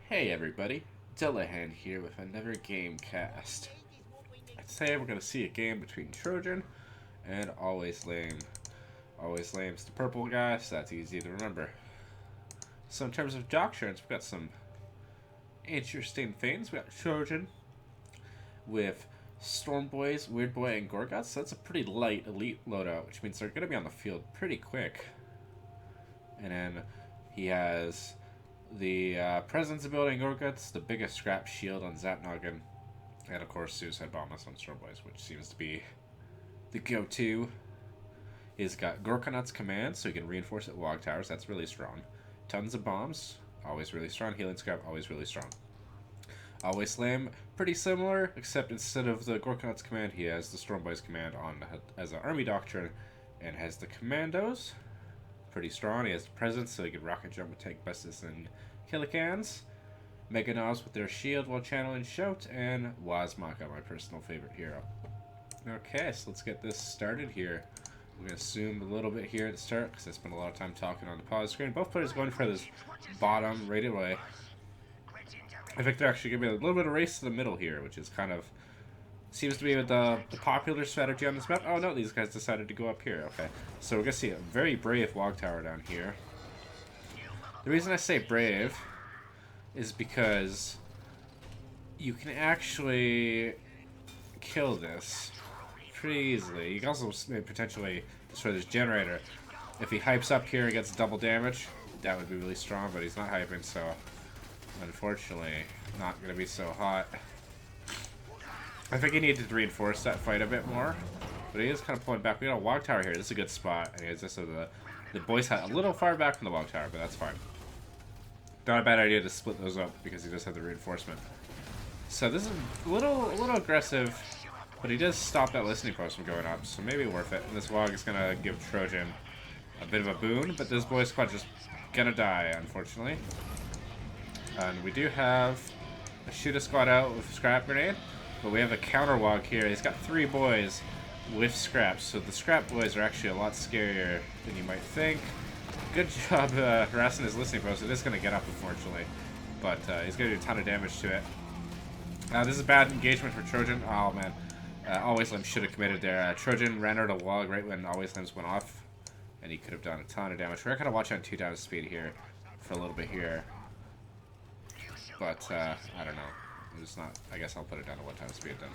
Hey everybody, Dullahan here with another game cast. Today we're going to see a game between Trojan and Alwayzlame. Alwayzlame's the purple guy, so that's easy to remember. So in terms of doctrines, we've got some interesting things. We got Trojan with Storm Boys, Weird Boy, and Gorgots. So that's a pretty light elite loadout, which means they're going to be on the field pretty quick. And then he has the Presence ability in Gorguts, the biggest scrap shield on Zapnoggin, and of course Suicide Bombus on Stormboys, which seems to be the go-to. He's got Gorkonut's command, so he can reinforce at waaaagh towers, that's really strong. Tons of bombs, always really strong. Healing scrap, always really strong. Alwayzlame, pretty similar, except instead of the Gorkonut's command, he has the Stormboys command on as an army doctrine, and has the commandos. Pretty strong. He has the presence, so he can rocket jump with tank Bestis and Killicans. Mega Knobs with their shield while channeling Shout, and waaaagh, my personal favorite hero. Okay, so let's get this started here. I'm going to zoom a little bit here at the start, because I spent a lot of time talking on the pause screen. Both players going for this bottom right away. I think they're actually going to be a little bit of race to the middle here, which is kind of seems to be the popular strategy on this map. Oh no, these guys decided to go up here. Okay, so we're going to see a very brave waaaagh tower down here. The reason I say brave is because you can actually kill this pretty easily. You can also potentially destroy this generator. If he hypes up here and gets double damage, that would be really strong, but he's not hyping, so unfortunately not going to be so hot. I think he needed to reinforce that fight a bit more, but he is kind of pulling back. We got a waaaagh tower here. This is a good spot. And he has this the boys had a little far back from the waaaagh tower, but that's fine. Not a bad idea to split those up because he does have the reinforcement. So this is a little aggressive, but he does stop that listening post from going up, so maybe worth it. And this waaaagh is gonna give Trojan a bit of a boon, but this boy squad just gonna die, unfortunately. And we do have a shoot squad out with scrap grenade. But we have a counter waaaagh here. He's got 3 boys with scraps, so the scrap boys are actually a lot scarier than you might think. Good job harassing his listening post. It is going to get up, unfortunately, but he's going to do a ton of damage to it. This is a bad engagement for Trojan. Oh man, Alwayzlame should have committed there. Trojan ran out of waaaagh right when Alwayzlame's went off, and he could have done a ton of damage. We're kind of watching on 2 down speed here for a little bit here, but I don't know. It's not. I guess I'll put it down to 1 time speed then.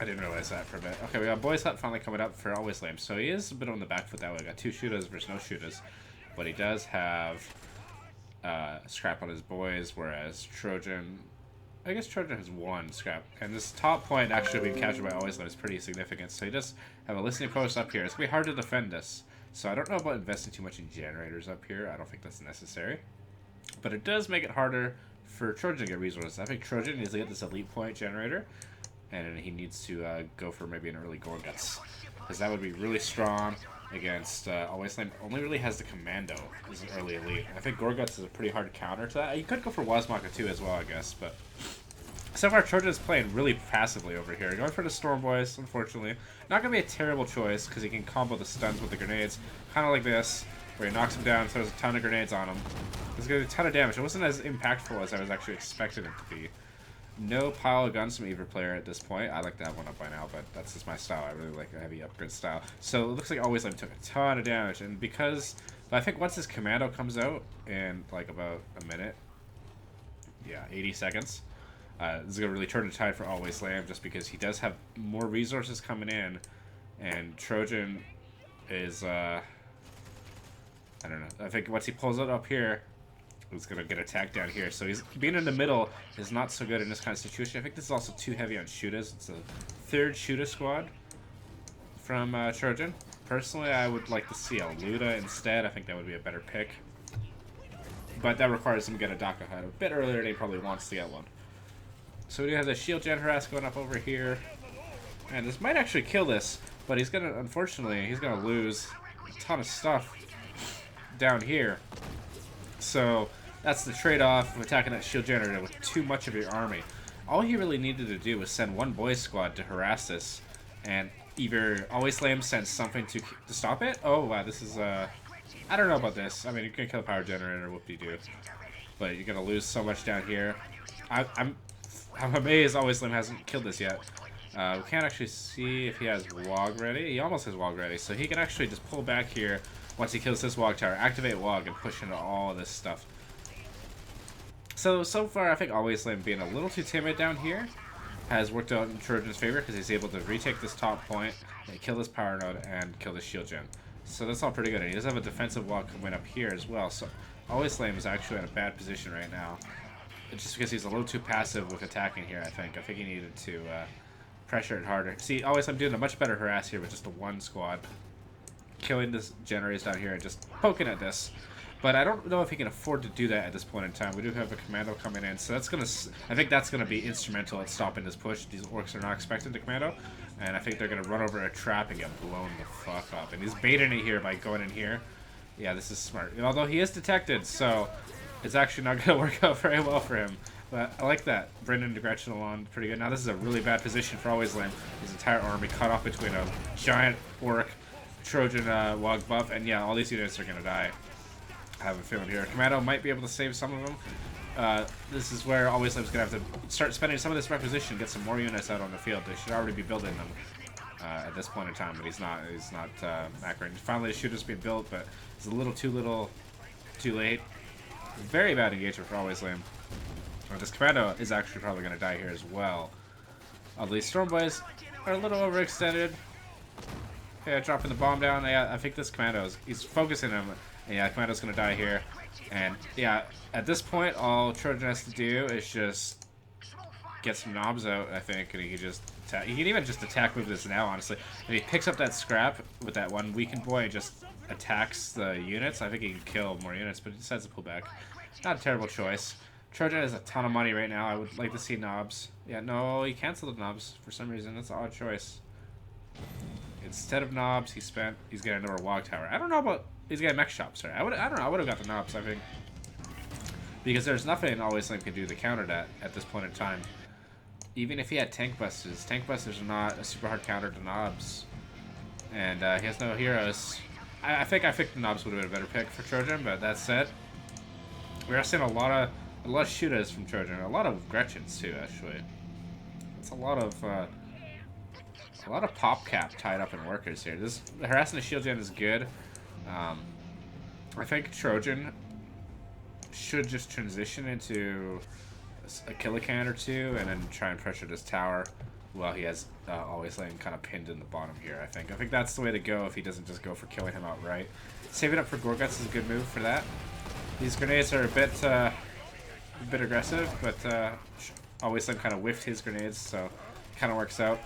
I didn't realize that for a bit. Okay, we got Boys Hut finally coming up for Alwayzlame. So he is a bit on the back foot that way. We got 2 shooters versus no shooters. But he does have scrap on his boys, whereas Trojan... I guess Trojan has 1 scrap. And this top point actually being captured by Alwayzlame is pretty significant. So he does have a listening post up here. It's going to be hard to defend this. So I don't know about investing too much in generators up here. I don't think that's necessary. But it does make it harder for Trojan to get resources. I think Trojan needs to get this elite point generator, and he needs to go for maybe an early Gorguts, because that would be really strong against Alwayzlame. Only really has the commando as an early elite. I think Gorguts is a pretty hard counter to that. You could go for waaaagh too as well, I guess, but so far Trojan's playing really passively over here. Going for the Storm Boys, unfortunately. Not going to be a terrible choice, because he can combo the stuns with the grenades, kind of like this, where he knocks him down, throws a ton of grenades on him. It's going to do a ton of damage. It wasn't as impactful as I was actually expecting it to be. No pile of guns from either player at this point. I like to have one up by now, but that's just my style. I really like a heavy upgrade style. So it looks like Alwayzlame took a ton of damage, and because... But I think once his commando comes out in like about a minute, yeah, 80 seconds, this is going to really turn the tide for Alwayzlame, just because he does have more resources coming in, and Trojan is... I don't know. I think once he pulls it up here, he's going to get attacked down here. So he's being in the middle is not so good in this kind of situation. I think this is also too heavy on shooters. It's a 3rd shooter squad from Trojan. Personally, I would like to see a Luda instead. I think that would be a better pick. But that requires him to get a Daka Hut a bit earlier than he probably wants to get one. So we do have the shield gen harass going up over here. And this might actually kill this, but he's going to, unfortunately, he's going to lose a ton of stuff down here. So that's the trade-off of attacking that shield generator with too much of your army. All he really needed to do was send 1 boy squad to harass this, and either Alwayzlame sends something to stop it. Oh wow, this is I don't know about this. I mean, you can kill a power generator, whoop-de-doo. but you're gonna lose so much down here. I'm amazed Alwayzlame hasn't killed this yet. We can't actually see if he has waaaagh ready. He almost has waaaagh ready, so he can actually just pull back here once he kills this waaaagh tower, activate waaaagh, and push into all of this stuff. So far, I think Alwayzlame being a little too timid down here has worked out in Trojan's favor because he's able to retake this top point, kill this power node, and kill this shield gen. So that's all pretty good. And he does have a defensive waaaagh coming up here as well. So Alwayzlame is actually in a bad position right now. It's just because he's a little too passive with attacking here, I think. I think he needed to pressure it harder. See, Alwayzlame doing a much better harass here with just a one squad. Killing this generators down here and just poking at this. But I don't know if he can afford to do that at this point in time. We do have a commando coming in, so that's gonna. I think that's gonna be instrumental in stopping this push. These orcs are not expecting the commando, and I think they're gonna run over a trap and get blown the fuck up. And he's baiting it here by going in here. Yeah, this is smart. Although he is detected, so it's actually not gonna work out very well for him. But I like that. Brendan and Gretchen along pretty good. Now this is a really bad position for Alwayzlame. His entire army cut off between a giant orc, Trojan waaaagh buff, and yeah, all these units are gonna die. I have a feeling here. Commando might be able to save some of them. This is where Alwayzlame's going to have to start spending some of this requisition, get some more units out on the field. They should already be building them at this point in time, but he's not macroing. Finally, the shooter's being built, but it's a little too late. Very bad engagement for Alwayzlame. This commando is actually probably going to die here as well. These storm boys are a little overextended. Yeah, dropping the bomb down. Yeah, I think this commando he's focusing him. And yeah, commando's gonna die here. And yeah, at this point, all Trojan has to do is just get some knobs out, I think, and he can just attack. He can even just attack move this now, honestly. If he picks up that scrap with that one weakened boy and just attacks the units, I think he can kill more units, but he decides to pull back. Not a terrible choice. Trojan has a ton of money right now. I would like to see knobs. Yeah, no, he canceled the knobs for some reason. That's an odd choice. Instead of knobs, he's getting another waaaagh tower. I don't know about. He's got mech shops, right? I don't know. I would have got the knobs, I think, because there's nothing Alwayzlame can do to counter that at this point in time. Even if he had tank busters are not a super hard counter to knobs, and he has no heroes. I think the knobs would have been a better pick for Trojan, but that said, we are seeing a lot of shooters from Trojan, a lot of Gretchens too. Actually, it's a lot of pop cap tied up in workers here. This harassing the shield gen is good. I think Trojan should just transition into a Killican or two and then try and pressure this tower while he has Alwayzlame kind of pinned in the bottom here, I think that's the way to go if he doesn't just go for killing him outright. Saving up for Gorguts is a good move for that. These grenades are a bit aggressive, but Alwayzlame kind of whiffed his grenades, so it kind of works out.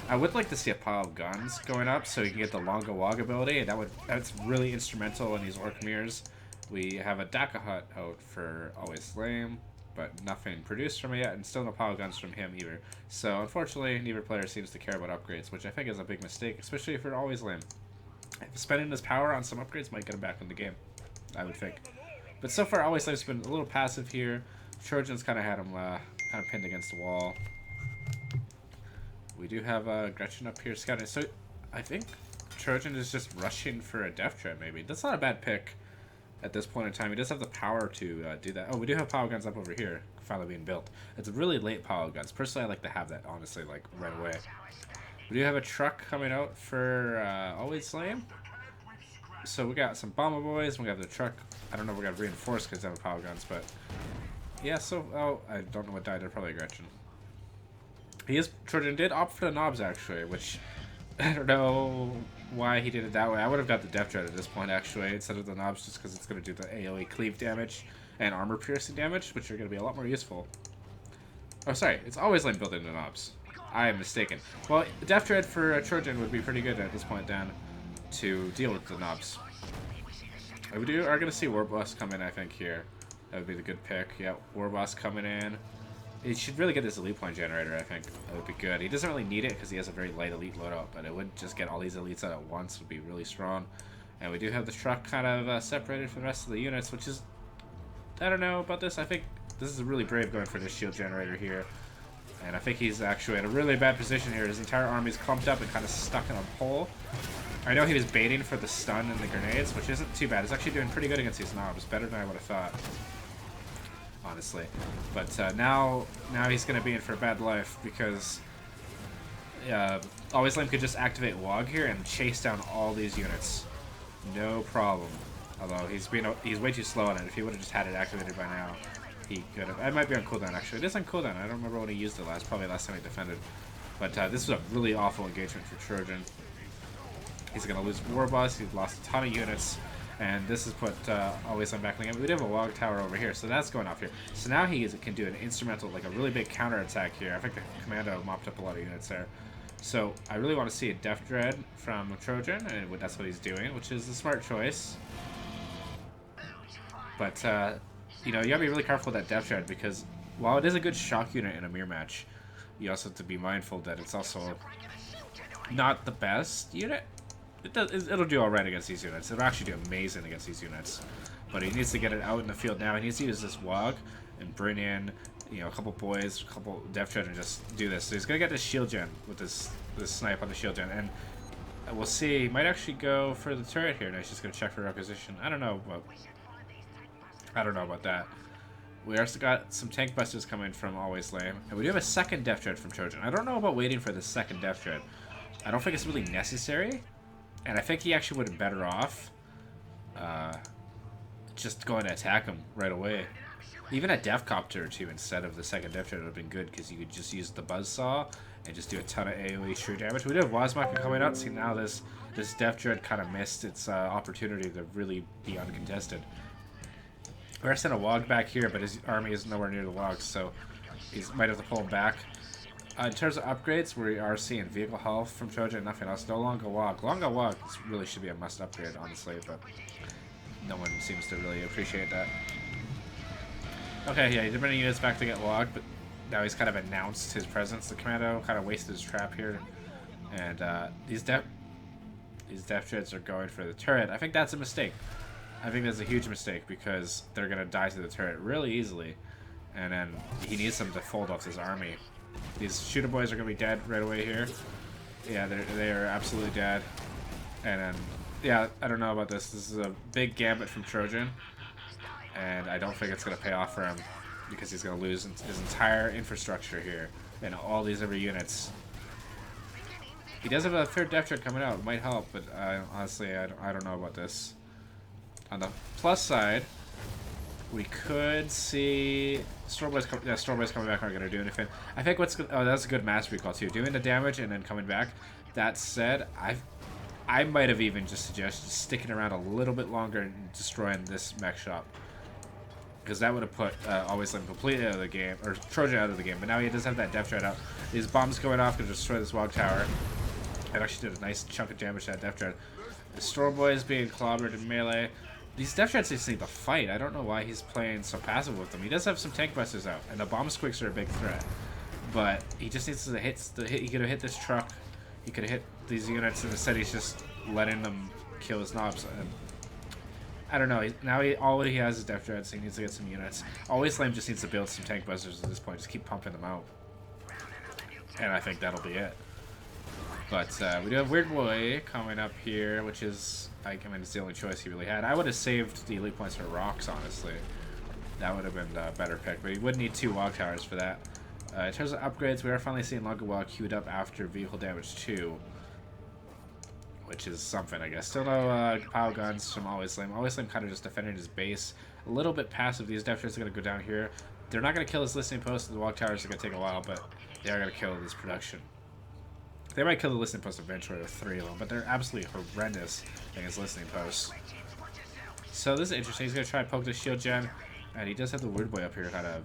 I would like to see a pile of guns going up so you can get the Longa waaaagh ability, and that's really instrumental in these orc mirrors. We have a Daka hut out for Alwayzlame, but nothing produced from it yet, and still no pile of guns from him either. So unfortunately, neither player seems to care about upgrades, which I think is a big mistake, especially for Alwayzlame. Spending his power on some upgrades might get him back in the game, I would think. But so far, Alwayzlame's been a little passive here. Trojan's kind of had him kind of pinned against the wall. We do have Gretchen up here scouting. So I think Trojan is just rushing for a death trap, maybe. That's not a bad pick at this point in time. He does have the power to do that. Oh, we do have power guns up over here, finally being built. It's a really late power guns. Personally, I like to have that, honestly, like right away. We do have a truck coming out for Alwayzlame. So we got some bomber boys. We got the truck. I don't know if we're going to reinforce because they have power guns, but yeah, so, oh, I don't know what died there. Probably Gretchen. Trojan did opt for the knobs, actually, which I don't know why he did it that way. I would have got the Death Dread at this point, actually, instead of the knobs, just because it's going to do the AoE cleave damage and armor piercing damage, which are going to be a lot more useful. Oh, sorry, it's Alwayzlame building the knobs. I am mistaken. Well, Death Dread for Trojan would be pretty good at this point, Dan, to deal with the knobs. We are going to see Warboss come in, I think, here. That would be the good pick. Yeah, Warboss coming in. He should really get this elite point generator, I think. That would be good. He doesn't really need it because he has a very light elite loadout, but it would just get all these elites out at once. Would be really strong. And we do have the truck kind of separated from the rest of the units, which is... I don't know about this. I think this is really brave going for this shield generator here. And I think he's actually in a really bad position here. His entire army's clumped up and kind of stuck in a pole. I know he was baiting for the stun and the grenades, which isn't too bad. It's actually doing pretty good against these knobs. Better than I would have thought. honestly. But now he's going to be in for a bad life because Alwayzlame could just activate waaaagh here and chase down all these units. No problem. Although he's way too slow on it. If he would have just had it activated by now, he could have. It might be on cooldown, actually. It is on cooldown. I don't remember when he used it last. Probably last time he defended. But this was a really awful engagement for Trojan. He's going to lose War Boss. He's lost a ton of units. And this has put Alwayzlame back in the game. We do have a waaaagh tower over here, so that's going off here. So now he can do an instrumental, like a really big counter attack here. I think the Commando mopped up a lot of units there. So I really want to see a Def Dread from Trojan, and that's what he's doing, which is a smart choice. But, you know, you gotta be really careful with that Def Dread because while it is a good shock unit in a mirror match, you also have to be mindful that it's also not the best unit. It'll do alright against these units. It'll actually do amazing against these units. But he needs to get it out in the field now. He needs to use this waaaagh and bring in, you know, a couple boys, a couple Def Dread, and just do this. So he's gonna get this shield gen with this snipe on the shield gen, and we'll see. He might actually go for the turret here. Now he's just gonna check for requisition. I don't know about that. We also got some tank busters coming from Alwayzlame, and we do have a second Def Dread from Trojan. I don't know about waiting for the second Def Dread. I don't think it's really necessary, and I think he actually would have been better off just going to attack him right away. Even a Def Copter or two instead of the second Def Dread would have been good because you could just use the Buzzsaw and just do a ton of AoE true damage. We do have waaaagh coming out. See, now this Def Dread kind of missed its opportunity to really be uncontested. We're going to send a waaaagh back here, but his army is nowhere near the waaaagh, so he might have to pull him back. In terms of upgrades, we are seeing vehicle health from Trojan, nothing else. No longer waaaagh. Longer waaaagh really should be a must upgrade, honestly, but no one seems to really appreciate that. Okay, yeah, he did bring units back to get waaaagh, but now he's kind of announced his presence. The Commando kind of wasted his trap here, and these Def Dreads are going for the turret. I think that's a mistake. I think that's a huge mistake because they're going to die to the turret really easily, and then he needs them to fold off his army. These shooter boys are going to be dead right away here. Yeah, they are absolutely dead. And then, yeah, I don't know about this. This is a big gambit from Trojan, and I don't think it's going to pay off for him because he's going to lose his entire infrastructure here and all these other units. He does have a third Def Dread coming out. It might help, but honestly, I don't know about this. On the plus side, we could see Stormboys coming back aren't going to do anything. I think that's a good mass recall too. Doing the damage and then coming back. That said, I might have even just suggested sticking around a little bit longer and destroying this mech shop. Because that would have put Alwayzlame completely out of the game, or Trojan out of the game. But now he does have that Def Dread out. These bombs going off to destroy this waaaagh tower. It actually did a nice chunk of damage to that Def Dread. The Stormboys being clobbered in melee. These Def Dreads just need to fight. I don't know why he's playing so passive with them. He does have some tank busters out, and the bomb squicks are a big threat. But he just needs to hit he could have hit this truck. He could have hit these units, and instead he's just letting them kill his knobs. And I don't know. All he has is Def Dreads, so he needs to get some units. Alwayzlame just needs to build some tank busters at this point. Just keep pumping them out. And I think that'll be it. But we do have Weird Boy coming up here, which is, I mean, it's the only choice he really had. I would have saved the elite points for Rocks, honestly. That would have been a better pick, but he would need 2 waaaagh towers for that. In terms of upgrades, we are finally seeing longer waaaagh queued up after vehicle damage 2, which is something, I guess. Still no power guns from Alwayzlame. Alwayzlame kind of just defending his base. A little bit passive. These Def Dreads are going to go down here. They're not going to kill his listening post. The waaaagh towers are going to take a while, but they are going to kill this production. They might kill the listening post eventually with 3 of them, but they're absolutely horrendous against listening posts. So this is interesting. He's going to try and poke the shield gen, and he does have the Weird Boy up here kind of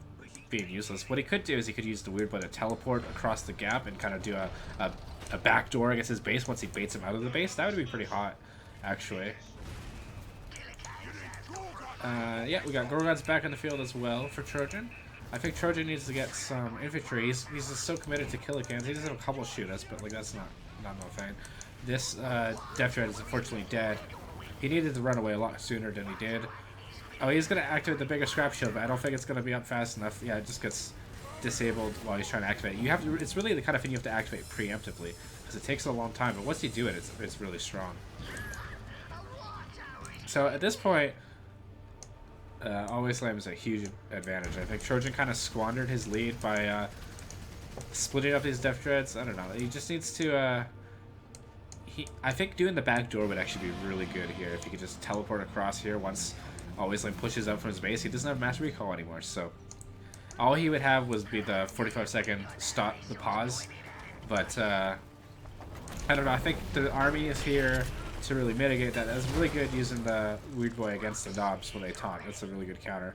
being useless. What he could do is he could use the Weird Boy to teleport across the gap and kind of do a backdoor against his base once he baits him out of the base. That would be pretty hot, actually. Yeah, we got Gorgons back in the field as well for Trojan. I think Trojan needs to get some infantry. He's just so committed to kill cans. He does have a couple shooters, but like that's not no thing. This Def Dread is unfortunately dead. He needed to run away a lot sooner than he did. Oh, he's gonna activate the bigger scrap shield, but I don't think it's gonna be up fast enough. Yeah, it just gets disabled while he's trying to activate it. You have to. It's really the kind of thing you have to activate preemptively because it takes a long time. But once you do it, it's really strong. So at this point, Alwayzlame is a huge advantage. I think Trojan kind of squandered his lead by splitting up his Def Dreads. I don't know. He just needs to... I think doing the back door would actually be really good here. If he could just teleport across here once Alwayzlame pushes up from his base. He doesn't have mass recall anymore, so... All he would have was be the 45-second stop, the pause. But, I don't know. I think the army is here to really mitigate that. That's really good using the Weird Boy against the Knobs when they taunt. That's a really good counter.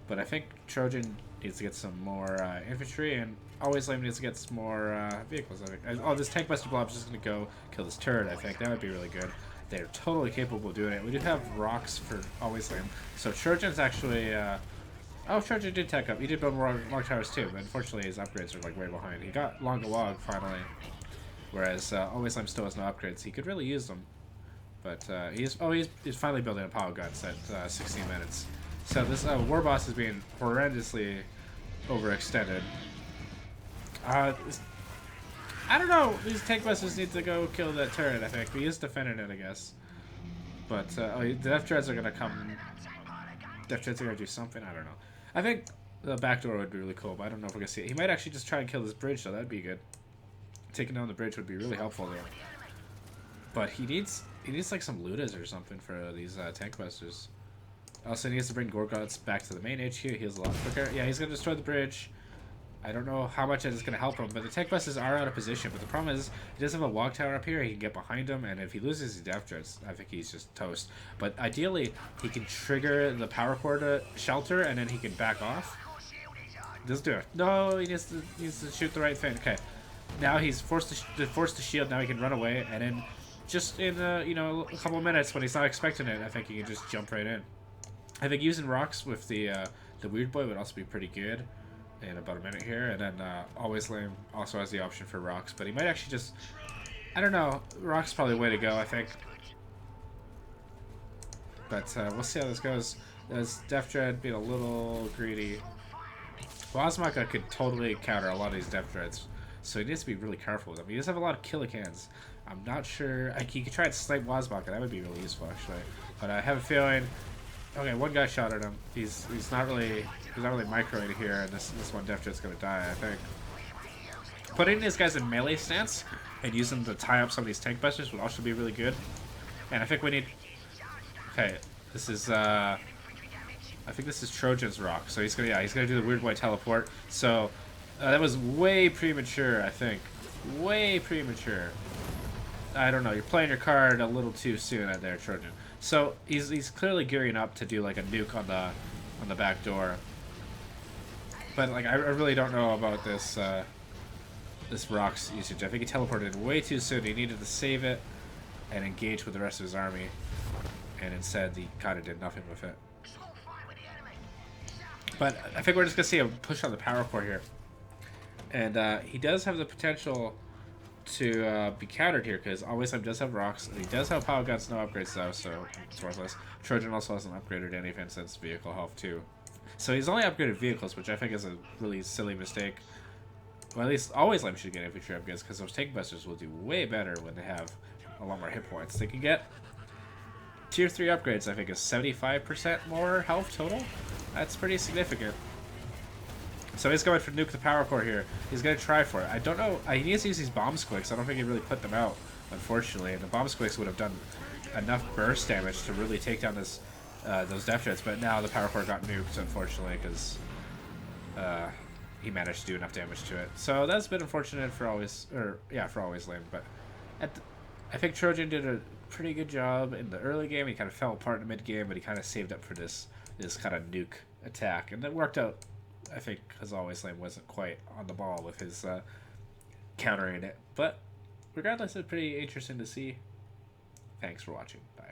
But I think Trojan needs to get some more infantry, and Alwayzlame needs to get some more vehicles. I think. Oh, this Tank Buster Blob's just going to go kill this turret, I think. That would be really good. They're totally capable of doing it. We do have rocks for Alwayzlame. So Trojan's actually... oh, Trojan did tech up. He did build more towers too, but unfortunately his upgrades are like way behind. He got waaaagh finally, whereas Alwayzlame still has no upgrades. He could really use them. But he's finally building a power guns at 16 minutes. So this war boss is being horrendously overextended. I don't know. These tank busters need to go kill that turret. I think he is defending it, I guess. But the Def Dreads are gonna come. Def Dreads are gonna do something. I don't know. I think the back door would be really cool, but I don't know if we're gonna see it. He might actually just try and kill this bridge, though. That'd be good. Taking down the bridge would be really helpful there. But he needs like some Ludas or something for these tank busters. Also, he needs to bring Gorgots back to the main HQ. He heals a lot quicker. Yeah, he's gonna destroy the bridge. I don't know how much that is gonna help him, but the tank busters are out of position. But the problem is, he does have a waaaagh tower up here. He can get behind him, and if he loses his Def Dreads, I think he's just toast. But ideally, he can trigger the power core to shelter, and then he can back off. Just do it. No, he needs to shoot the right thing. Okay, now he's forced to shield. Now he can run away, and then just in a couple of minutes when he's not expecting it, I think he can just jump right in. I think using rocks with the Weird Boy would also be pretty good. In about a minute here, and then Alwayzlame also has the option for rocks, but he might actually just, I don't know, rocks probably the way to go, I think. But we'll see how this goes. There's Def Dread being a little greedy. waaaagh could totally counter a lot of these Def Dreads, so he needs to be really careful with them. He does have a lot of killicans. I'm not sure, he could try and snipe waaaagh, that would be really useful actually. But I have a feeling, okay, one guy shot at him. He's not really microing here, and this one Def Dread's gonna die, I think. Putting these guys in melee stance and using them to tie up some of these tank busters would also be really good. And I think we need. Okay, this is I think this is Trojan's rock. So he's gonna do the Weird Boy teleport. So that was way premature, I think. Way premature. I don't know. You're playing your card a little too soon out there, Trojan. So he's clearly gearing up to do like a nuke on the back door. But like I really don't know about this this rocks usage. I think he teleported way too soon. He needed to save it and engage with the rest of his army, and instead he kind of did nothing with it. But I think we're just gonna see a push on the power core here, and he does have the potential to be countered here because Alwayzlame does have rocks. And he does have power guns, no upgrades though, so it's worthless. Trojan also hasn't upgraded any of Vincent's vehicle health too. So he's only upgraded vehicles, which I think is a really silly mistake. Well, at least Alwayzlame should get infantry upgrades because those tank busters will do way better when they have a lot more hit points. They can get tier 3 upgrades, I think, is 75% more health total. That's pretty significant. So he's going for nuke the power core here. He's going to try for it. I don't know. He needs to use these bomb squicks. I don't think he really put them out, unfortunately. And the bomb squicks would have done enough burst damage to really take down this those Def Dreads. But now the power core got nuked, unfortunately, because he managed to do enough damage to it. So that's a bit unfortunate for Alwayzlame. But I think Trojan did a pretty good job in the early game. He kind of fell apart in the mid game, but he kind of saved up for this kind of nuke attack, and that worked out. I think because Alwayzlame wasn't quite on the ball with his countering it. But regardless, it's pretty interesting to see. Thanks for watching. Bye.